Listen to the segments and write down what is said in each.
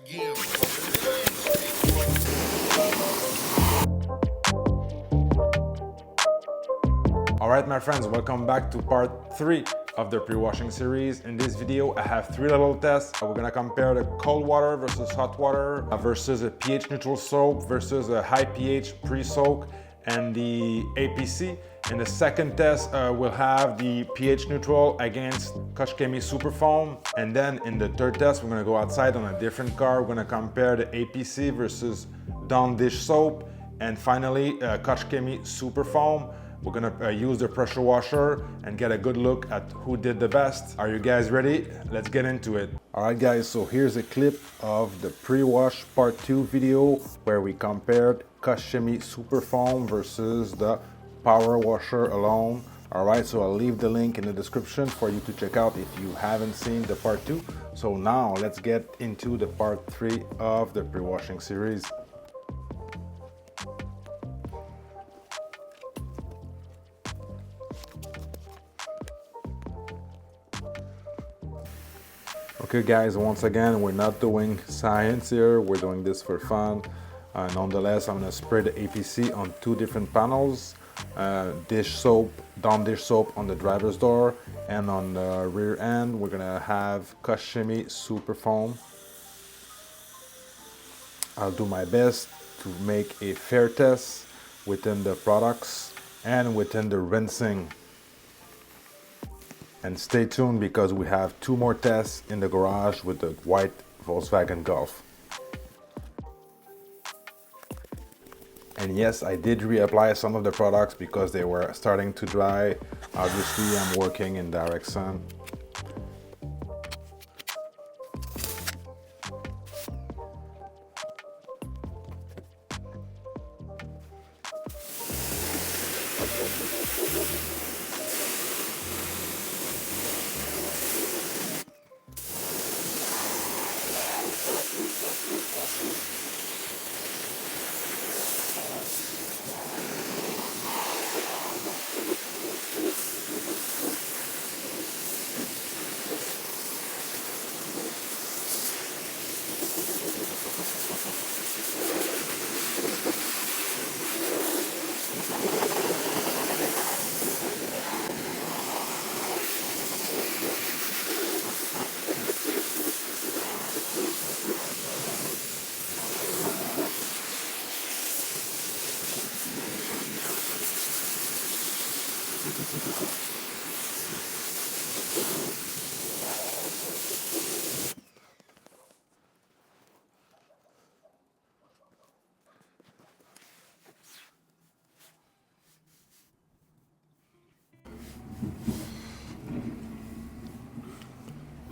again. Alright my friends, welcome back to part 3 of the pre-washing series. In this video I have 3 little tests. We're gonna compare the cold water versus hot water versus a pH neutral soap versus a high pH pre-soak and the APC. In the second test we'll have the pH neutral against Koch Chemie Superfoam, and then in the third test we're gonna go outside on a different car. We're gonna compare the APC versus Dawn dish soap, and finally Koch Chemie Superfoam. We're gonna use the pressure washer and get a good look at who did the best. Are you guys ready? Let's get into it. Alright guys, so here's a clip of the pre-wash part 2 video where we compared Koch Chemie Superfoam versus the power washer alone. Alright, so I'll leave the link in the description for you to check out if you haven't seen the part 2. So now let's get into the part 3 of the pre-washing series. Okay guys, once again, we're not doing science here, we're doing this for fun. Nonetheless, I'm gonna spray the APC on 2 different panels. Dish soap, Dawn dish soap on the driver's door, and on the rear end, we're gonna have Koch Chemie Superfoam. I'll do my best to make a fair test within the products and within the rinsing. And stay tuned because we have 2 more tests in the garage with the white Volkswagen Golf. And yes, I did reapply some of the products because they were starting to dry. Obviously, I'm working in direct sun.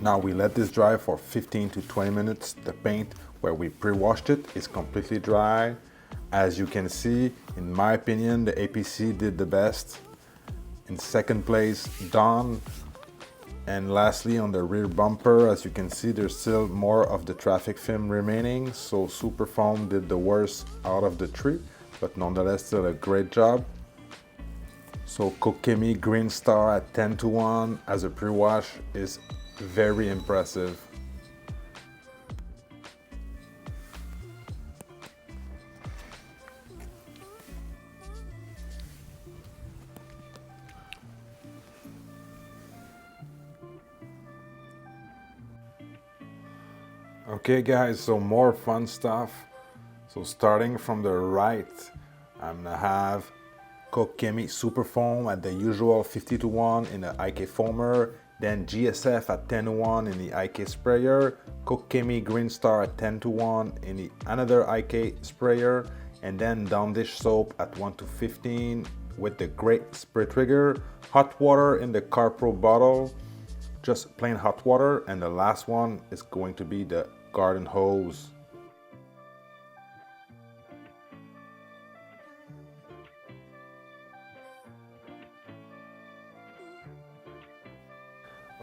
Now we let this dry for 15 to 20 minutes. The paint where we pre-washed it is completely dry. As you can see, in my opinion, the APC did the best. In second place, Dawn. And lastly, on the rear bumper, as you can see, there's still more of the traffic film remaining. So Superfoam did the worst out of the 3, but nonetheless still a great job. So Koch Chemie Green Star at 10-1 as a pre-wash is very impressive. Okay guys, so more fun stuff. So starting from the right, I'm gonna have Koch Chemie Superfoam at the usual 50-1 in the IK foamer, then GSF at 10-1 in the IK sprayer, Koch Chemie Green Star at 10-1 in the another IK sprayer, and then Dawn dish soap at 1-15 with the great spray trigger, hot water in the CarPro bottle, just plain hot water, and the last one is going to be the garden hose.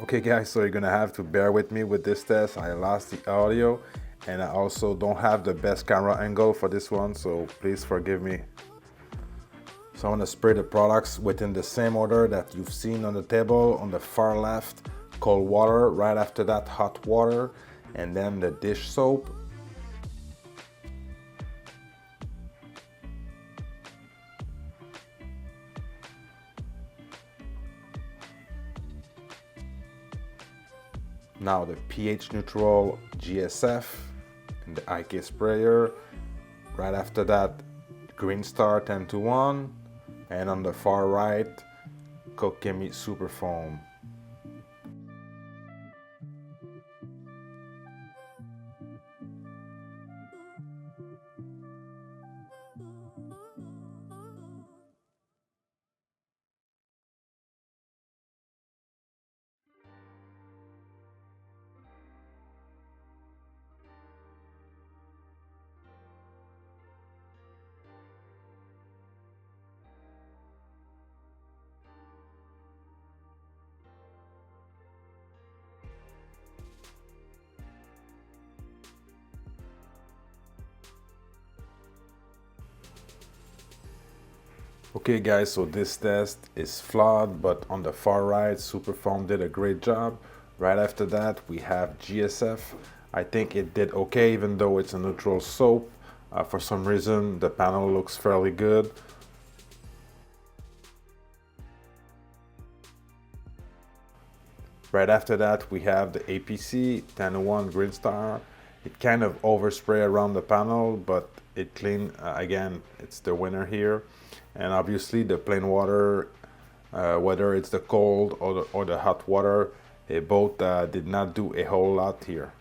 Okay guys, so you're gonna have to bear with me with this test. I lost the audio and I also don't have the best camera angle for this one, so please forgive me. So I'm gonna spray the products within the same order that you've seen on the table. On the far left, cold water, right after that hot water, and then the dish soap. Now the pH neutral GSF in the IK sprayer. Right after that, Green Star 10-1, and on the far right, Koch Chemie Super Foam. Okay guys, so this test is flawed, but on the far right, Superfoam did a great job. Right after that, we have GSF. I think it did okay, even though it's a neutral soap. For some reason, the panel looks fairly good. Right after that, we have the APC 10-1 Green Star. It kind of overspray around the panel, but it clean. Again, it's the winner here. And obviously the plain water, whether it's the cold or the hot water, they both did not do a whole lot here.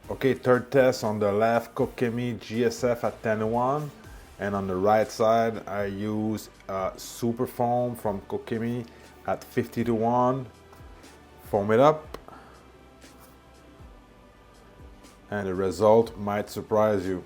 Okay, third test on the left, Koch Chemie GSF at 10-1, and on the right side I use Super Foam from Koch Chemie at 50-1. Foam it up, and the result might surprise you.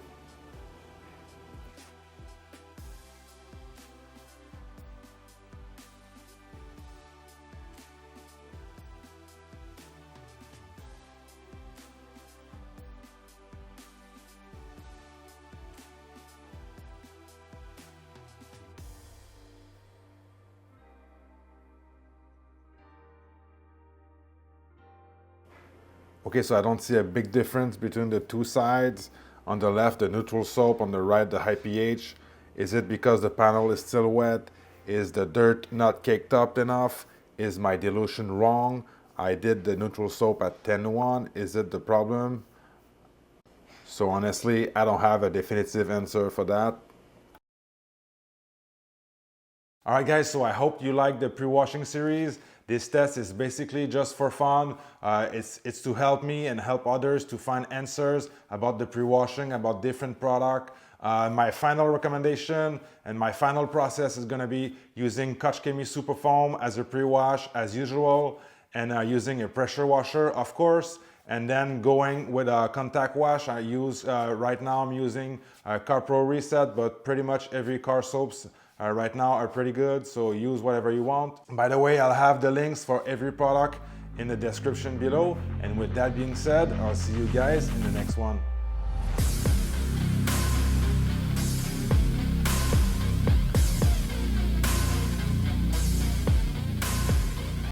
Okay, so I don't see a big difference between the two sides. On the left, the neutral soap, on the right, the high pH. Is it because the panel is still wet? Is the dirt not caked up enough? Is my dilution wrong? I did the neutral soap at 10-1. Is it the problem? So honestly, I don't have a definitive answer for that. Alright guys, so I hope you like the pre-washing series. This test is basically just for fun. It's to help me and help others to find answers about the pre-washing, about different product. My final recommendation and my final process is going to be using Koch Chemie Super Foam as a pre-wash as usual, and using a pressure washer, of course, and then going with a contact wash. I use right now I'm using Car Pro Reset, but pretty much every car soaps right now are pretty good, so use whatever you want. By the way, I'll have the links for every product in the description below, and with that being said, I'll see you guys in the next one.